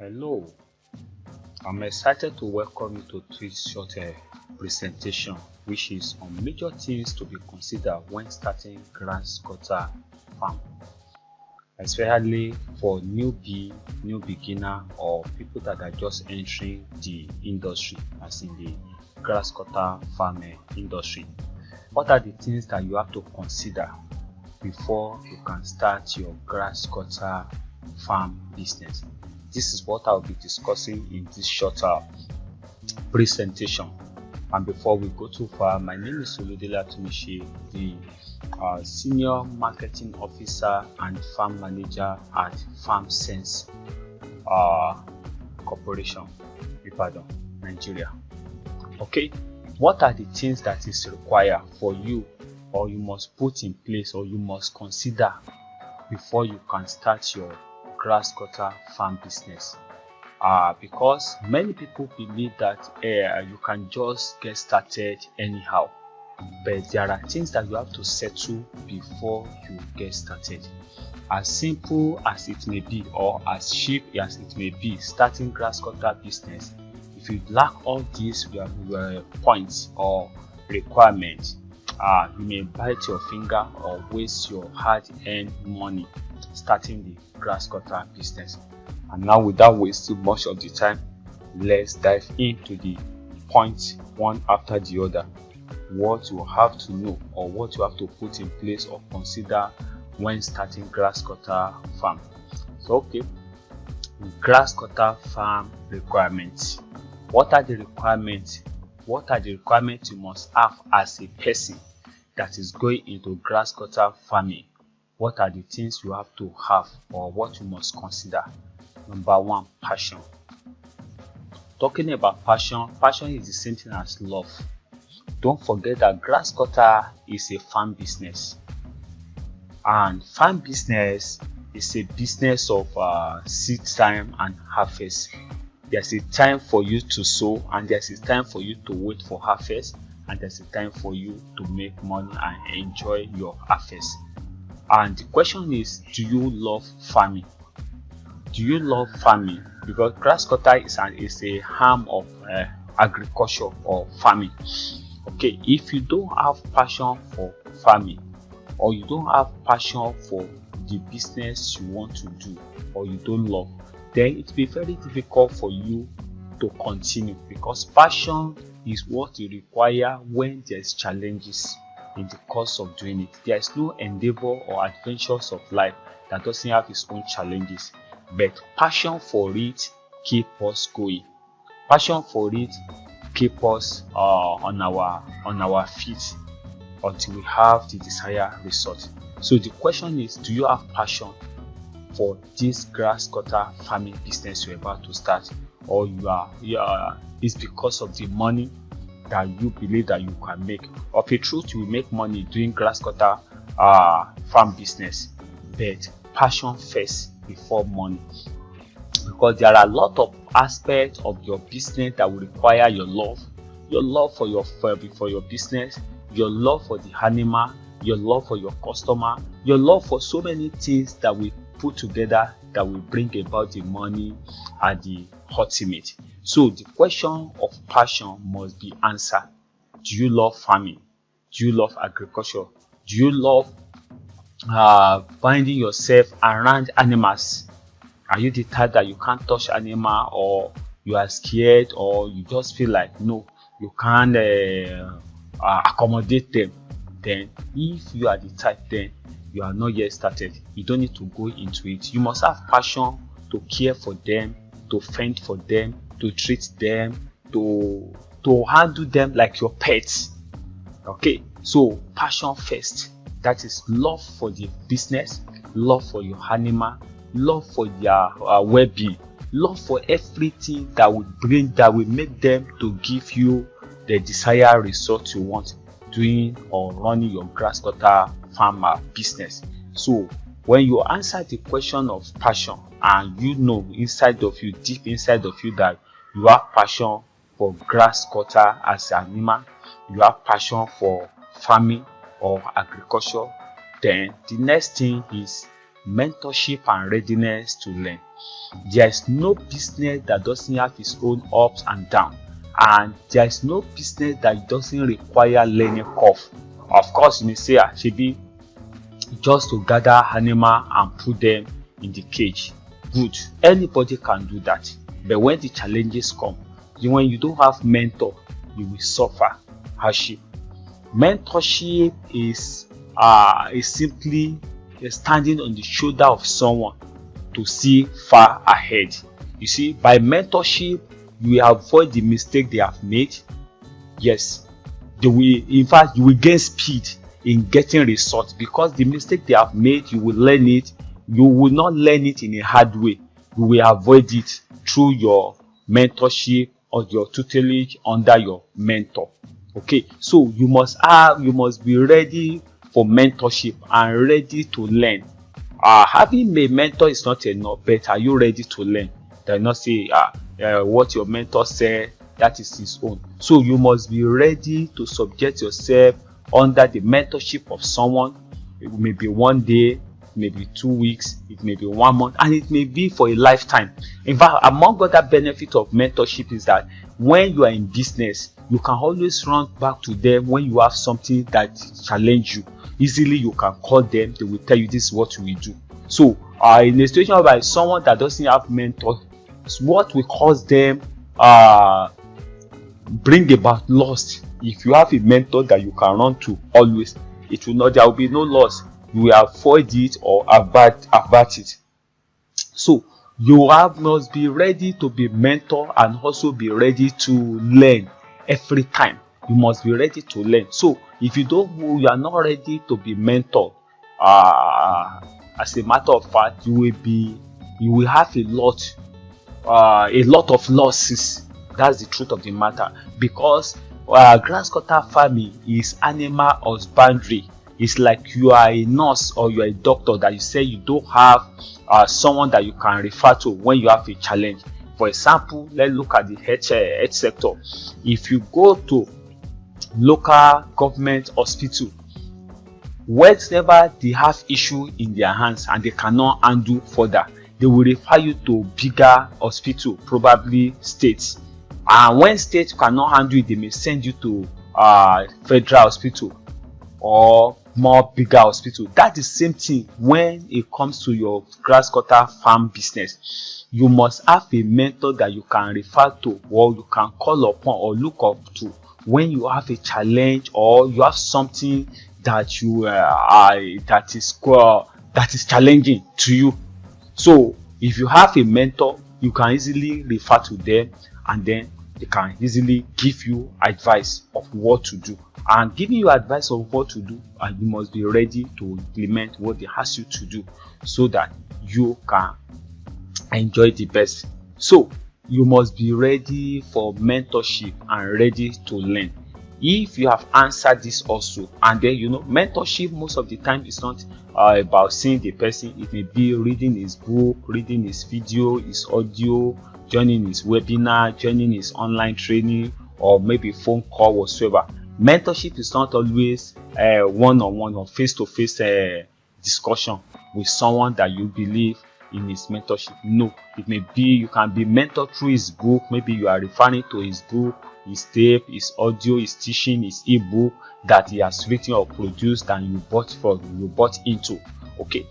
Hello, I'm excited to welcome you to this short presentation, which is on major things to be considered when starting Grasscutter farm, especially for new beginner or people that are just entering the industry, as in the Grasscutter farming industry. What are the things that you have to consider before you can start your Grasscutter farm business? This is what I'll be discussing in this shorter presentation. And before we go too far, my name is Oludele Atumishi, the Senior Marketing Officer and Farm Manager at Farm Sense Corporation, Ibadan, Nigeria. Okay, what are the things that is required for you, or you must put in place, or you must consider before you can start your Grasscutter farm business? Because many people believe that you can just get started anyhow, but there are things that you have to settle before you get started. As simple as it may be, or as cheap as it may be, starting Grasscutter business, if you lack all these points or requirements, you may bite your finger or waste your hard-earned money starting the Grasscutter business. And now, without wasting much of the time, let's dive into the points one after the other. What you have to know, or what you have to put in place or consider when starting Grasscutter farm. So, okay, Grasscutter farm requirements. What are the requirements? What are the requirements you must have as a person that is going into Grasscutter farming? What are the things you have to have, or what you must consider? Number one, passion. Talking about passion is the same thing as love. Don't forget that Grasscutter is a farm business, and farm business is a business of seed time and harvest. There's a time for you to sow, and there's a time for you to wait for harvest, and there's a time for you to make money and enjoy your harvest. And the question is, do you love farming? Do you love farming? Because Grasscutter is a arm of agriculture or farming. Okay, if you don't have passion for farming, or you don't have passion for the business you want to do, or you don't love, then it will be very difficult for you to continue, because passion is what you require when there's challenges in the course of doing it. There is no endeavor or adventures of life that doesn't have its own challenges, but passion for it keep us going. Passion for it keep us on our feet until we have the desired result. So the question is, do you have passion for this Grasscutter farming business you're about to start, or it's because of the money that you believe that you can make? Of a truth, you will make money doing Grasscutter farm business, but passion first before money, because there are a lot of aspects of your business that will require your love for your business, your love for the animal, your love for your customer, your love for so many things that we put together that will bring about the money at the ultimate. So the question of passion must be answered. Do you love farming? Do you love agriculture? Do you love binding yourself around animals? Are you the type that you can't touch animal, or you are scared, or you just feel like no, you can't accommodate them? Then if you are the type, then you are not yet started. You don't need to go into it. You must have passion to care for them, to fend for them, to treat them, to handle them like your pets. Okay, so passion first. That is love for the business, love for your animal, love for their well-being, love for everything that will make them to give you the desired result you want doing or running your Grasscutter farmer business. So when you answer the question of passion, and you know deep inside of you that you have passion for Grasscutter as an animal, you have passion for farming or agriculture, then the next thing is mentorship and readiness to learn. There is no business that doesn't have its own ups and downs, and there is no business that doesn't require learning curve. Of course, you may say, Shebi, just to gather animal and put them in the cage. Good, anybody can do that. But when the challenges come, when you don't have mentor, you will suffer hardship. Mentorship is simply standing on the shoulder of someone to see far ahead. You see, by mentorship, you will avoid the mistake they have made. Yes, in fact, you will gain speed in getting results, because the mistake they have made, you will learn it. You will not learn it in a hard way. You will avoid it through your mentorship or your tutelage under your mentor. Okay, so you must be ready for mentorship and ready to learn. Having a mentor is not enough, but are you ready to learn? Do not say what your mentor said, that is his own. So you must be ready to subject yourself under the mentorship of someone. It may be one day, maybe 2 weeks, it may be 1 month, and it may be for a lifetime. In fact, among other benefits of mentorship is that when you are in business, you can always run back to them when you have something that challenge you. Easily you can call them, they will tell you this is what you will do. So in a situation where someone that doesn't have mentor, what will cause them bring about loss. If you have a mentor that you can run to always, there will be no loss. You will avoid it or avert it. So you must be ready to be mentor and also be ready to learn every time. You must be ready to learn. So if you are not ready to be mentored, as a matter of fact, you will have a lot of losses. That's the truth of the matter, because grasscutter farming is animal husbandry. It's like you are a nurse or you are a doctor that you say you don't have someone that you can refer to when you have a challenge. For example, let's look at the health sector. If you go to local government hospital, whenever they have issue in their hands and they cannot handle further, they will refer you to bigger hospital, probably states. And when states cannot handle it, they may send you to federal hospital or more bigger hospital. That's the same thing when it comes to your grasscutter farm business. You must have a mentor that you can refer to, or you can call upon or look up to when you have a challenge or you have something that that is challenging to you. So if you have a mentor, you can easily refer to them, and then they can easily give you advice of what to do. And giving you advice of what to do, and you must be ready to implement what they ask you to do so that you can enjoy the best. So you must be ready for mentorship and ready to learn. If you have answered this also, and then mentorship most of the time is not about seeing the person. It may be reading his book, reading his video, his audio, joining his webinar, joining his online training, or maybe phone call whatsoever. Mentorship is not always one-on-one or face-to-face discussion with someone that you believe in his mentorship. No, it may be you can be mentored through his book. Maybe you are referring to his book, his tape, his audio, his teaching, his ebook that he has written or produced and you bought into. Okay,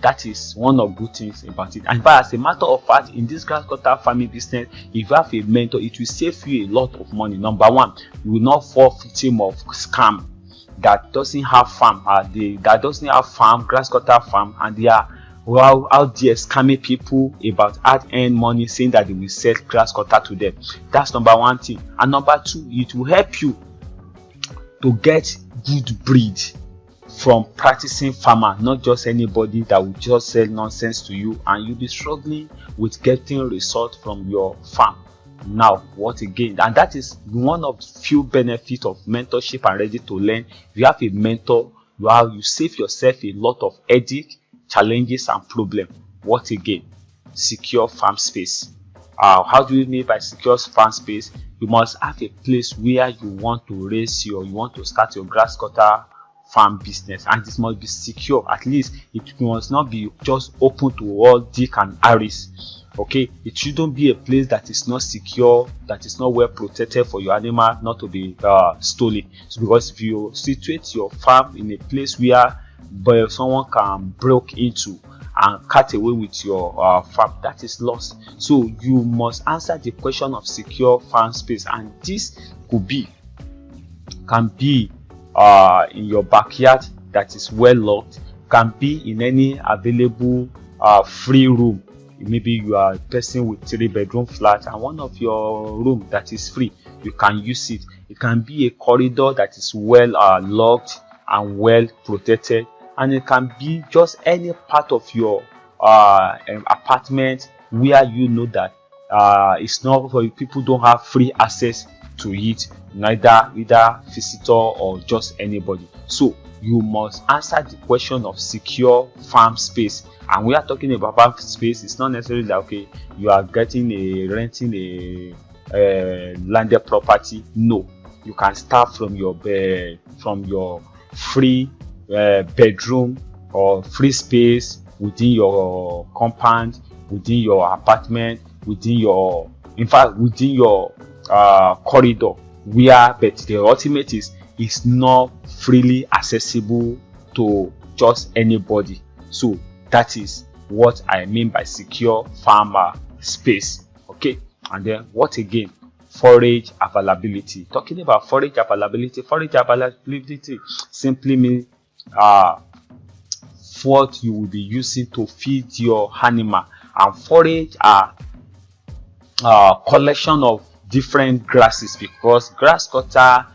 that is one of good things about it. And as a matter of fact, in this grasscutter farming business, if you have a mentor, it will save you a lot of money. Number one, you will not fall victim of scam that doesn't have farm, grasscutter farm, and they are out there scamming people about hard-earned money, saying that they will sell grasscutter to them. That's number one thing. And number two, it will help you to get good breed from practicing farmer, not just anybody that will just sell nonsense to you, and you'll be struggling with getting results from your farm. Now, what again? And that is one of the few benefits of mentorship and ready to learn. If you have a mentor, you save yourself a lot of headache, challenges, and problems. What again? Secure farm space. How do you mean by secure farm space? You must have a place where you want to raise you want to start your grasscutter farm business, and this must be secure. At least it must not be just open to all Dick and Harris. Okay, it shouldn't be a place that is not secure, that is not well protected for your animal not to be stolen. So because if you situate your farm in a place where someone can break into and cut away with your farm, that is lost. So you must answer the question of secure farm space, and this can be in your backyard that is well locked, can be in any available free room. Maybe you are a person with 3-bedroom flat and one of your room that is free, you can use it. It can be a corridor that is well locked and well protected, and it can be just any part of your apartment where you know that it's not for people, don't have free access to it, neither visitor or just anybody. So you must answer the question of secure farm space. And we are talking about farm space. It's not necessarily that okay, you are renting a landed property. No, you can start from your free bedroom or free space within your compound, within your apartment, within your corridor, but the ultimate is not freely accessible to just anybody. So that is what I mean by secure farmer space. Okay, and then what again? Forage availability. Talking about forage availability simply means what you will be using to feed your animal. And forage are collection of different grasses, because Grasscutter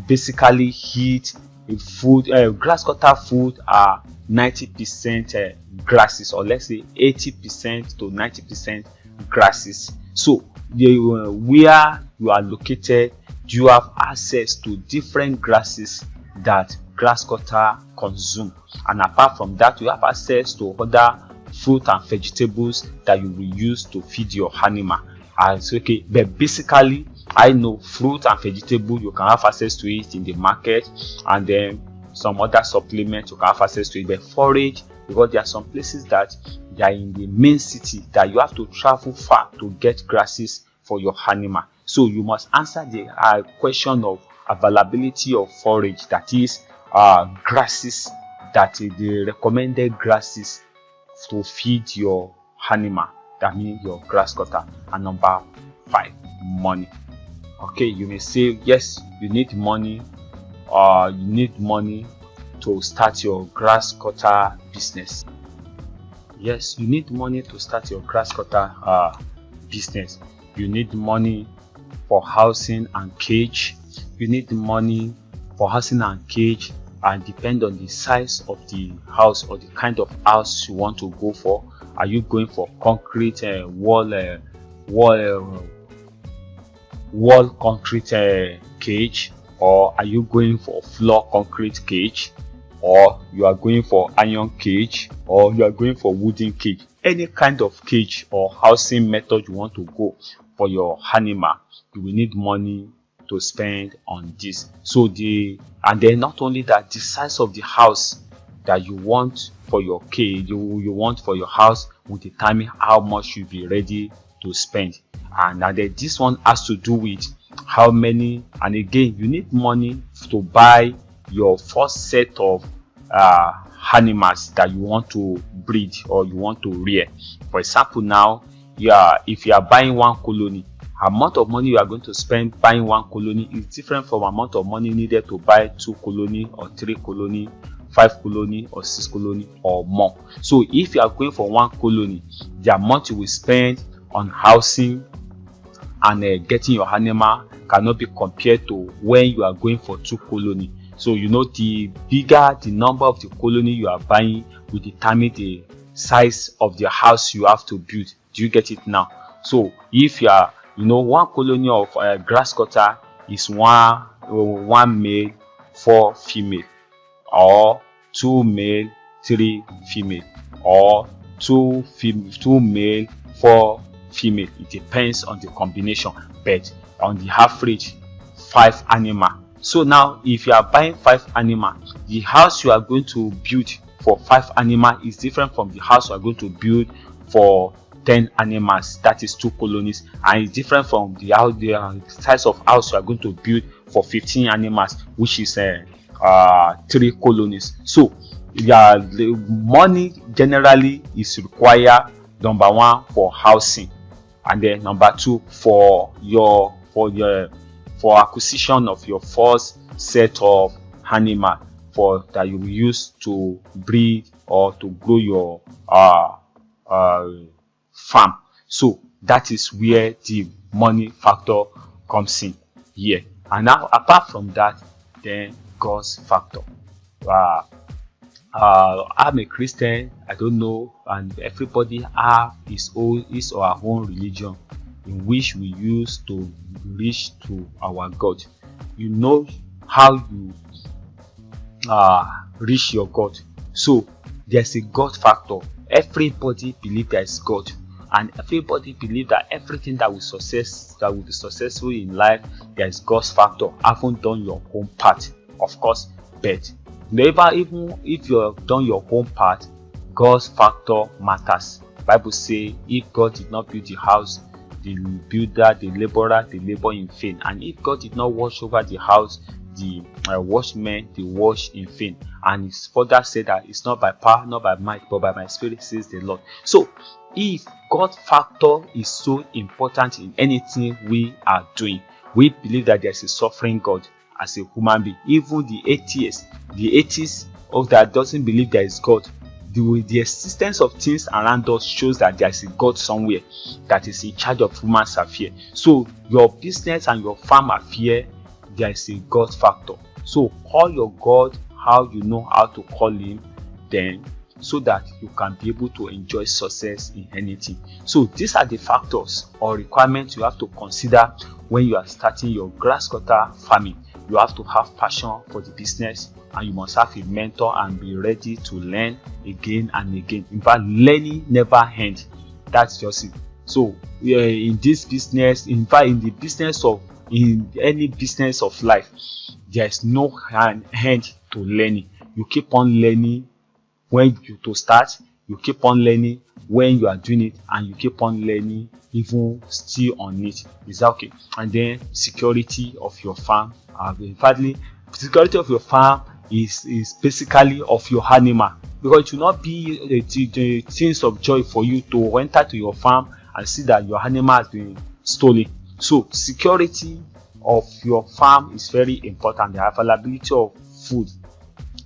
basically eat food. Grasscutter food are 90% grasses, or let's say 80% to 90% grasses. So where you are located, you have access to different grasses that Grasscutter consume, and apart from that, you have access to other fruit and vegetables that you will use to feed your animal. Okay, but basically I know fruit and vegetable you can have access to it in the market, and then some other supplements you can have access to it. But forage, because there are some places that they are in the main city that you have to travel far to get grasses for your animal. So you must answer the question of availability of forage, that is grasses, that is the recommended grasses to feed your animal. That means your Grasscutter. And number 5, money. Okay, you may say yes, you need money. You need money to start your Grasscutter business. Yes, you need money to start your Grasscutter business. You need money for housing and cage. You need money for housing and cage, and depend on the size of the house or the kind of house you want to go for. Are you going for concrete wall concrete cage, or are you going for floor concrete cage, or you are going for iron cage, or you are going for wooden cage? Any kind of cage or housing method you want to go for your animal, you will need money to spend on this. So and then not only that, the size of the house that you want for your cage, you want for your house, will determine how much you'll be ready to spend. And then this one has to do with how many, and again, you need money to buy your first set of animals that you want to breed or you want to rear. For example, now, if you are buying one colony, amount of money you are going to spend buying one colony is different from amount of money needed to buy 2 colony or 3 colony, 5 colony or 6 colony or more. So if you are going for one colony, the amount you will spend on housing and getting your animal cannot be compared to when you are going for 2 colony. So the bigger the number of the colony you are buying will determine the size of the house you have to build. Do you get it now? So if you are one colony of Grasscutter is one male, 4 female, or 2 male, 3 female, or 2 male, 4 female. It depends on the combination, but on the average 5 animal So now if you are buying 5 animals, the house you are going to build for 5 animals is different from the house you are going to build for 10 animals, that is 2 colonies, and it's different from the size of house you are going to build for 15 animals, which is 3 colonies. So the money generally is required, number 1 for housing, and then number 2 for acquisition of your first set of animal for that you will use to breed or to grow your farm. So that is where the money factor comes in here. And now apart from that, then God's factor. I'm a Christian, I don't know, and everybody have his or her own religion in which we use to reach to our God. You know how you reach your God. So there's a God factor. Everybody believe there is God, and everybody believe that everything that will be successful in life, there is God's factor. Haven't done your own part, of course, but never, even if you have done your own part, God's factor matters. Bible say if God did not build the house, the builder, the laborer, they labor in vain. And if God did not watch over the house, the watchmen, they watch in vain. And it's further said that it's not by power, not by might, but by my spirit, says the Lord. So if God factor is so important in anything we are doing, we believe that there's a suffering God as a human being. Even the atheists of that doesn't believe there is God, the existence of things around us shows that there is a God somewhere that is in charge of human affairs. So your business and your farm affair, there is a God factor. So call your God how you know how to call him, then so that you can be able to enjoy success in anything. So these are the factors or requirements you have to consider when you are starting your Grasscutter farming. You have to have passion for the business, and you must have a mentor and be ready to learn again and again. In fact, learning never ends. That's just it. So in this business, in fact, in any business of life, there's no end to learning. You keep on learning when you to start, you keep on learning when you are doing it, and you keep on learning even still on it. Is that okay? And then security of your farm. Finally, security of your farm is basically of your animal, because it will not be the things of joy for you to enter to your farm and see that your animal has been stolen. So security of your farm is very important. The availability of food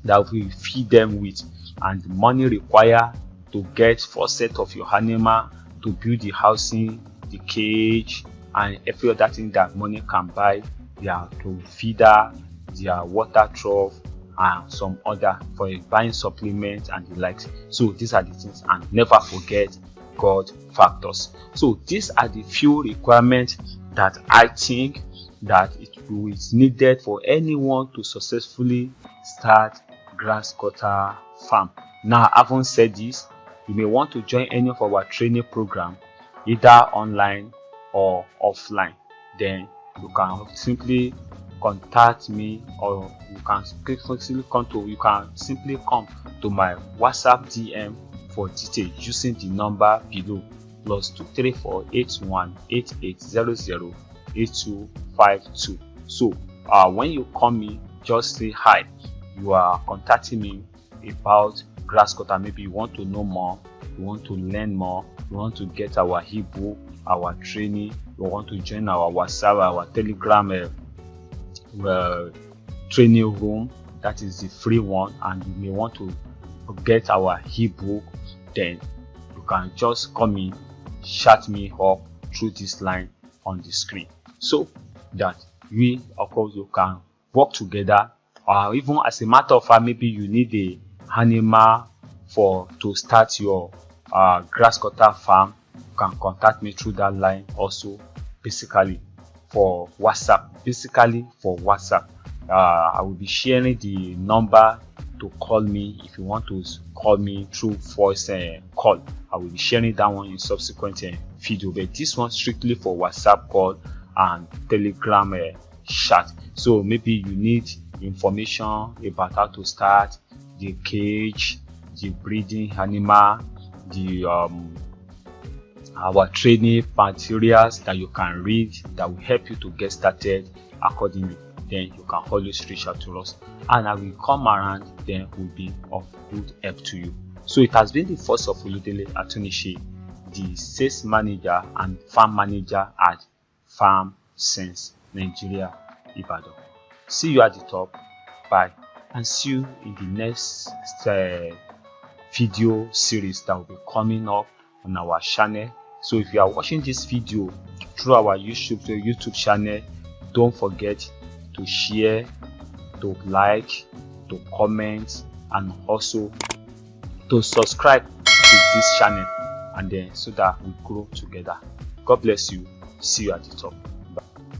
that we feed them with, and the money required to get first set of your animal, to build the housing, the cage, and every other thing that money can buy. Their to feeder, their water trough, and some other for buying supplements and the likes. So these are the things, and never forget God factors. So these are the few requirements that I think that it is needed for anyone to successfully start Grasscutter farm. Now, having said this, you may want to join any of our training program, either online or offline. Then you can simply contact me, or you can simply come to my WhatsApp DM for details using the number below, +234 81 8800 8252. So when you call me, just say hi. You are contacting me about Grasscutter. Maybe you want to know more, you want to learn more, you want to get our ebook, our training, you want to join our WhatsApp, our Telegram training room, that is the free one, and you may want to get our ebook, then you can just call me, chat me up through this line on the screen, so that we, of course, you can work together. Or even as a matter of fact, maybe you need a animal to start your Grasscutter farm, you can contact me through that line also, basically for WhatsApp. I will be sharing the number to call me if you want to call me through voice call. I will be sharing that one in subsequent video, but this one strictly for WhatsApp call and Telegram chat. So maybe you need information about how to start the cage, the breeding animal, the our training materials that you can read that will help you to get started accordingly. Then you can always reach out to us, and I will come around, then will be of good help to you. So it has been the first of Oludele Atunishi, the sales manager and farm manager at Farm Sense Nigeria, Ibadan. See you at the top. Bye, and see you in the next video series that will be coming up on our channel. So if you are watching this video through our YouTube channel, don't forget to share, to like, to comment, and also to subscribe to this channel, and then so that we grow together. God bless you. See you at the top.